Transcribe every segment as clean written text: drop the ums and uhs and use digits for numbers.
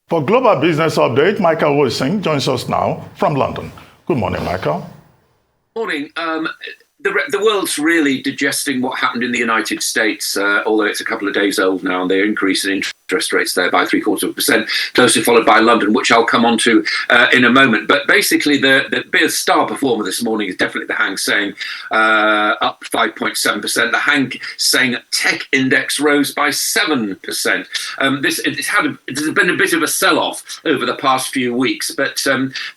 For Global Business Update, Michael Wilson joins us now from London. Good morning, Michael. Morning. The world's really digesting what happened in the United States, although it's a couple of days old now, and they're increasing interest rates there by 0.75%, closely followed by London, which I'll come on to in a moment. But basically, the big star performer this morning is definitely the Hang Seng, up 5.7%. The Hang Seng Tech Index rose by 7%. There's been a bit of a sell-off over the past few weeks, but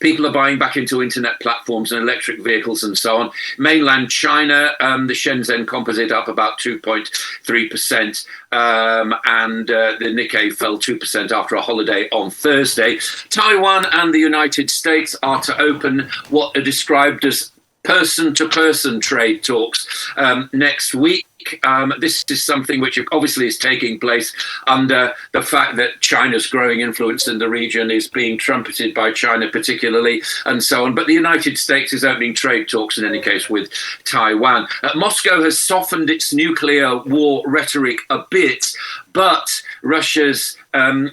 people are buying back into internet platforms and electric vehicles and so on. Mainland China, the Shenzhen Composite up about 2.3%, and the Nikkei fell 2% after a holiday on Thursday. Taiwan and the United States are to open what are described as person-to-person trade talks next week. This is something which obviously is taking place under the fact that China's growing influence in the region is being trumpeted by China particularly, and so on. But the United States is opening trade talks in any case with Taiwan. Moscow has softened its nuclear war rhetoric a bit, but Russia's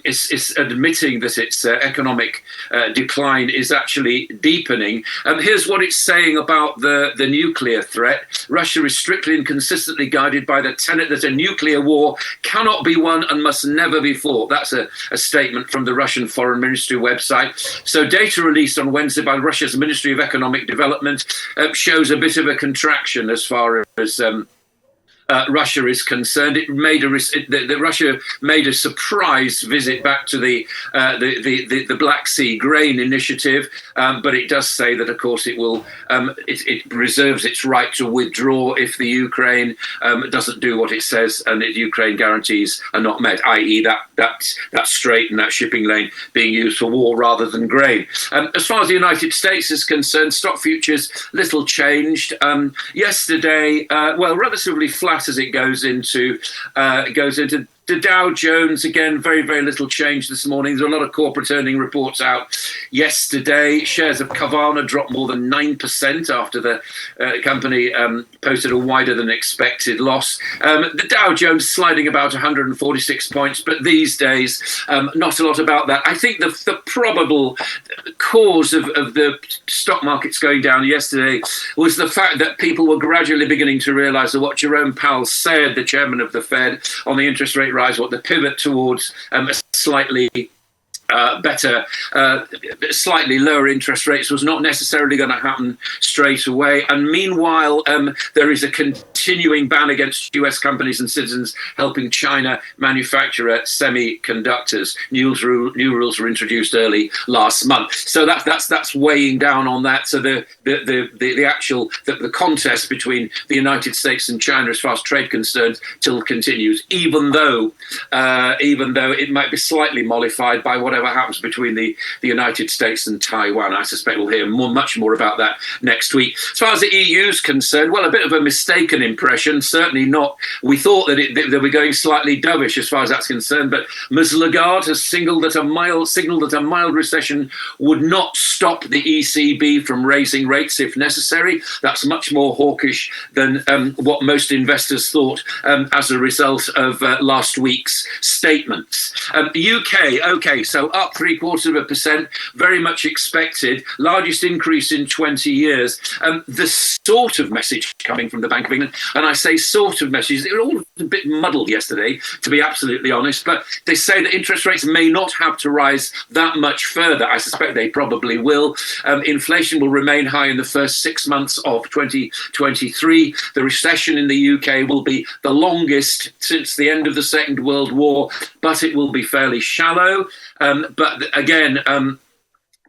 is admitting that its economic decline is actually deepening. Here's what it's saying about the nuclear threat. Russia is strictly and consistently guided by the tenet that a nuclear war cannot be won and must never be fought. That's a statement from the Russian Foreign Ministry website. So data released on Wednesday by Russia's Ministry of Economic Development shows a bit of a contraction as far as Russia is concerned. Russia made a surprise visit back to the Black Sea grain initiative, but it does say that, of course, it reserves its right to withdraw if the Ukraine doesn't do what it says and the Ukraine guarantees are not met, i.e. that strait and that shipping lane being used for war rather than grain. As far as the United States is concerned, stock futures little changed. Yesterday, relatively flat as it goes into the Dow Jones, again, very, very little change this morning. There's a lot of corporate earning reports out yesterday. Shares of Carvana dropped more than 9% after the company posted a wider than expected loss. The Dow Jones sliding about 146 points, but these days, not a lot about that. I think the probable cause of the stock markets going down yesterday was the fact that people were gradually beginning to realize that what Jerome Powell said, the chairman of the Fed, on the interest rate rise, what the pivot towards a slightly slightly lower interest rates was not necessarily going to happen straight away. And meanwhile, there is a continuing ban against US companies and citizens helping China manufacture semiconductors. New rules were introduced early last month. So that's weighing down on that. So the contest between the United States and China as far as trade concerns still continues, even though it might be slightly mollified by whatever happens between the United States and Taiwan. I suspect we'll hear much more about that next week. As far as the EU is concerned, well, a bit of a mistaken impression. Certainly not. We thought that they were going slightly dovish as far as that's concerned, but Ms. Lagarde has signaled that a mild recession would not stop the ECB from raising rates if necessary. That's much more hawkish than what most investors thought as a result of last week's statements. UK, okay, so up 0.75%, very much expected, largest increase in 20 years. The sort of message coming from the Bank of England, and I say sort of messages, they were all a bit muddled yesterday, to be absolutely honest, but they say that interest rates may not have to rise that much further. I suspect they probably will. Inflation will remain high in the first 6 months of 2023. The recession in the UK will be the longest since the end of the Second World War, but it will be fairly shallow. But again,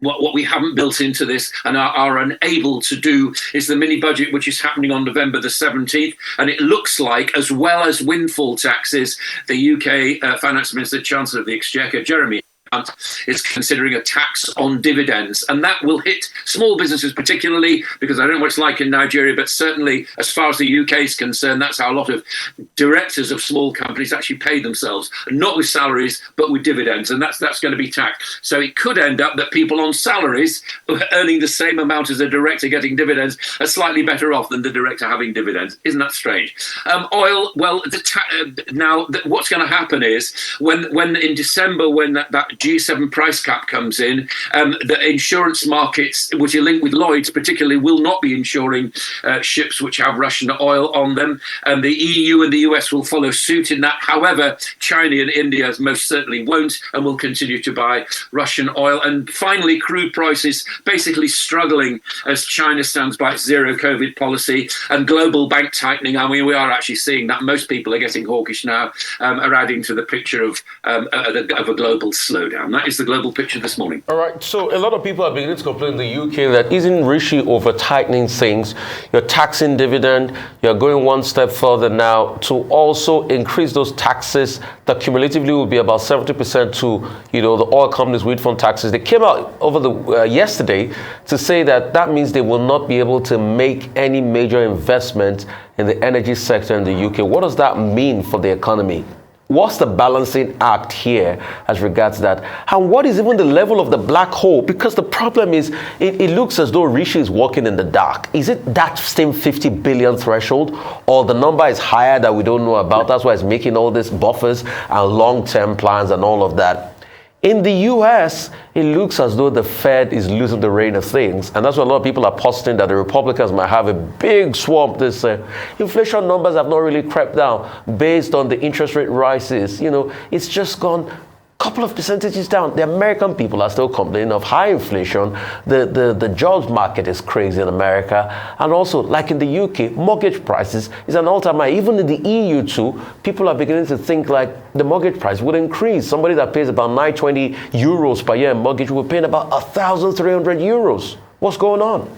what we haven't built into this and are unable to do is the mini budget, which is happening on November the 17th. And it looks like, as well as windfall taxes, the UK Finance Minister, Chancellor of the Exchequer, Jeremy is considering a tax on dividends, and that will hit small businesses particularly, because I don't know what it's like in Nigeria, but certainly as far as the UK is concerned, that's how a lot of directors of small companies actually pay themselves, not with salaries but with dividends, and that's going to be taxed. So it could end up that people on salaries earning the same amount as a director getting dividends are slightly better off than the director having dividends. Isn't that strange? Oil, well, now what's going to happen is when in December, when that G7 price cap comes in, the insurance markets, which are linked with Lloyd's particularly, will not be insuring ships which have Russian oil on them. The EU and the US will follow suit in that. However, China and India most certainly won't and will continue to buy Russian oil. And finally, crude prices basically struggling as China stands by its zero COVID policy and global bank tightening. I mean, we are actually seeing that most people are getting hawkish now, are adding to the picture of a global slowdown. That is the global picture this morning. All right. So a lot of people are beginning to complain in the UK that isn't Rishi over tightening things. You're taxing dividend. You're going one step further now to also increase those taxes that cumulatively will be about 70% to, the oil companies with fund taxes. They came out over the yesterday to say that means they will not be able to make any major investment in the energy sector in the UK. What does that mean for the economy? What's the balancing act here as regards that? And what is even the level of the black hole? Because the problem is, it looks as though Rishi is walking in the dark. Is it that same 50 billion threshold? Or the number is higher that we don't know about? That's why it's making all these buffers and long-term plans and all of that. In the US, it looks as though the Fed is losing the reign of things. And that's why a lot of people are positing that the Republicans might have a big swamp this inflation numbers have not really crept down based on the interest rate rises. It's just gone a couple of percentages down. The American people are still complaining of high inflation. The jobs market is crazy in America. And also, like in the UK, mortgage prices is an all-time high. Even in the EU too, people are beginning to think like the mortgage price would increase. Somebody that pays about 920 euros per year in mortgage will pay about 1,300 euros. What's going on?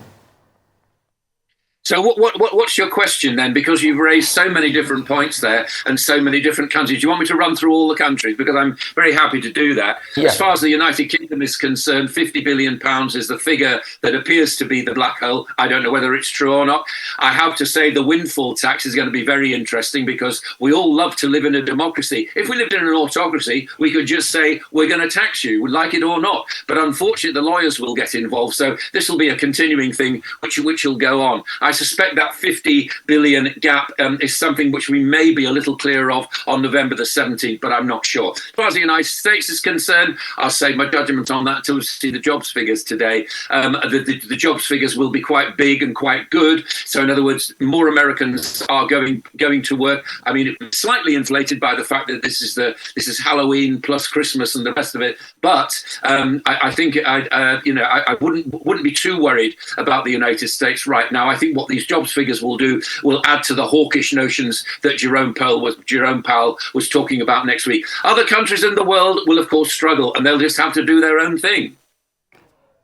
So what's your question then? Because you've raised so many different points there and so many different countries. Do you want me to run through all the countries? Because I'm very happy to do that. Yeah. As far as the United Kingdom is concerned, £50 billion is the figure that appears to be the black hole. I don't know whether it's true or not. I have to say the windfall tax is going to be very interesting because we all love to live in a democracy. If we lived in an autocracy, we could just say, we're going to tax you, like it or not. But unfortunately, the lawyers will get involved. So this will be a continuing thing which will go on. I suspect that 50 billion gap is something which we may be a little clearer of on November the 17th, but I'm not sure. As far as the United States is concerned, I'll save my judgment on that until we see the jobs figures today. The jobs figures will be quite big and quite good. So in other words, more Americans are going to work. I mean, it's slightly inflated by the fact that this is Halloween plus Christmas and the rest of it. But I think I wouldn't be too worried about the United States right now. I think what these jobs figures will do will add to the hawkish notions that Jerome Powell was talking about next week. Other countries in the world will, of course, struggle, and they'll just have to do their own thing.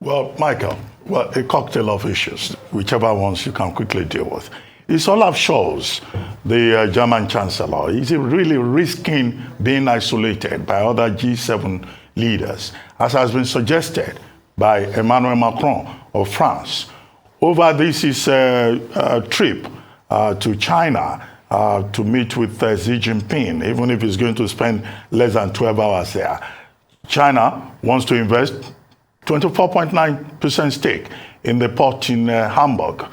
Well, Michael, a cocktail of issues, whichever ones you can quickly deal with. It's Olaf Scholz, the German Chancellor. Is he really risking being isolated by other G7 leaders, as has been suggested by Emmanuel Macron of France? Over this trip to China to meet with Xi Jinping, even if he's going to spend less than 12 hours there. China wants to invest 24.9% stake in the port in Hamburg.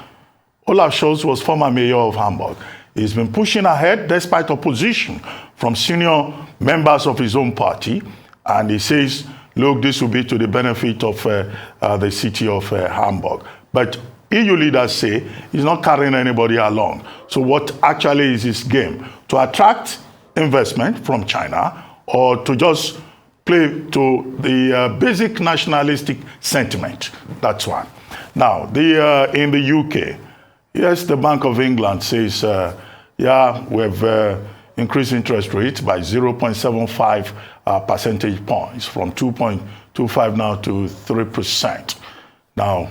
Olaf Scholz was former mayor of Hamburg. He's been pushing ahead despite opposition from senior members of his own party, and he says, look, this will be to the benefit of the city of Hamburg. But EU leaders say he's not carrying anybody along. So what actually is his game? To attract investment from China or to just play to the basic nationalistic sentiment? That's one. Now, in the UK, yes, the Bank of England says, we've increased interest rates by 0.75 percentage points from 2.25 now to 3%. Now,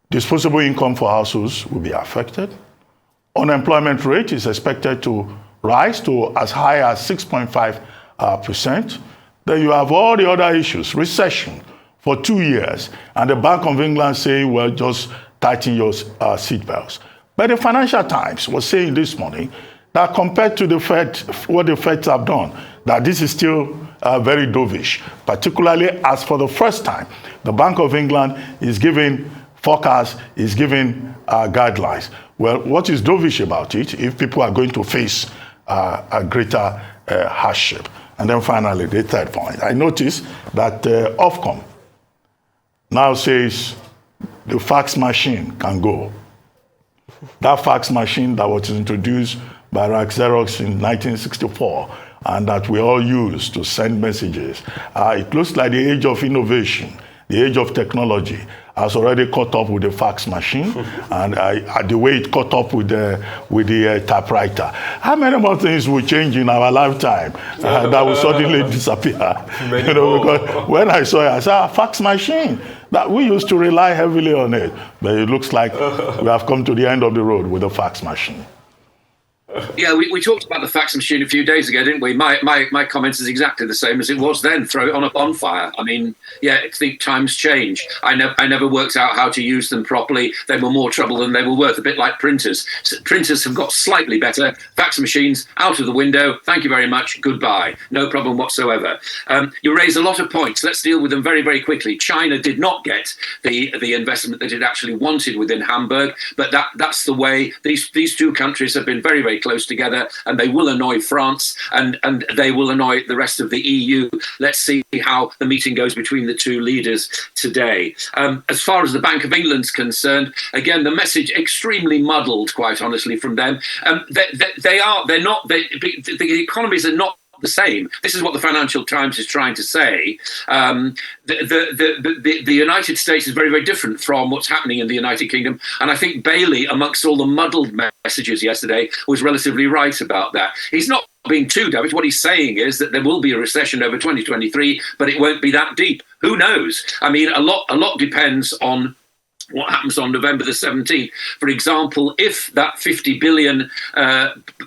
disposable income for households will be affected. Unemployment rate is expected to rise to as high as 6.5%. Then you have all the other issues, recession for 2 years, and the Bank of England saying, well, just tighten your seatbelts. But the Financial Times was saying this morning that compared to the Fed, what the Feds have done, that this is still very dovish, particularly as for the first time, the Bank of England is giving forecast, is giving guidelines. Well, what is dovish about it if people are going to face a greater hardship? And then finally, the third point. I noticed that Ofcom now says the fax machine can go. That fax machine that was introduced by Rhetoric in 1964 and that we all use to send messages, it looks like the age of innovation, the age of technology has already caught up with the fax machine and the way it caught up with the typewriter. How many more things will change in our lifetime that will suddenly disappear? Because when I saw it, I said, fax machine. That we used to rely heavily on it, but it looks like we have come to the end of the road with the fax machine. Yeah, we talked about the fax machine a few days ago, didn't we? My comments is exactly the same as it was then. Throw it on a bonfire. I mean, yeah, I think times change. I never worked out how to use them properly. They were more trouble than they were worth, a bit like printers. So printers have got slightly better. Fax machines, out of the window. Thank you very much. Goodbye. No problem whatsoever. You raise a lot of points. Let's deal with them very, very quickly. China did not get the investment that it actually wanted within Hamburg, but that's the way. These two countries have been very, very close together, and they will annoy France and they will annoy the rest of the EU. Let's see how the meeting goes between the two leaders today. As far as the Bank of England's concerned, again, the message extremely muddled, quite honestly, from them. The economies are not the same. This is what the Financial Times is trying to say. The United States is very, very different from what's happening in the United Kingdom. And I think Bailey, amongst all the muddled messages yesterday, was relatively right about that. He's not being too dovish. What he's saying is that there will be a recession over 2023, but it won't be that deep. Who knows? I mean, a lot depends on what happens on November the 17th. For example, if that 50 billion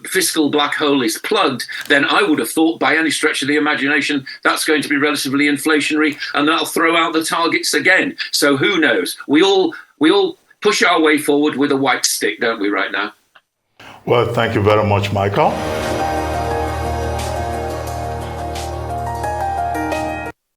fiscal black hole is plugged, then I would have thought by any stretch of the imagination that's going to be relatively inflationary and that'll throw out the targets again. So who knows? We all push our way forward with a white stick, don't we, right now? Well, thank you very much, Michael.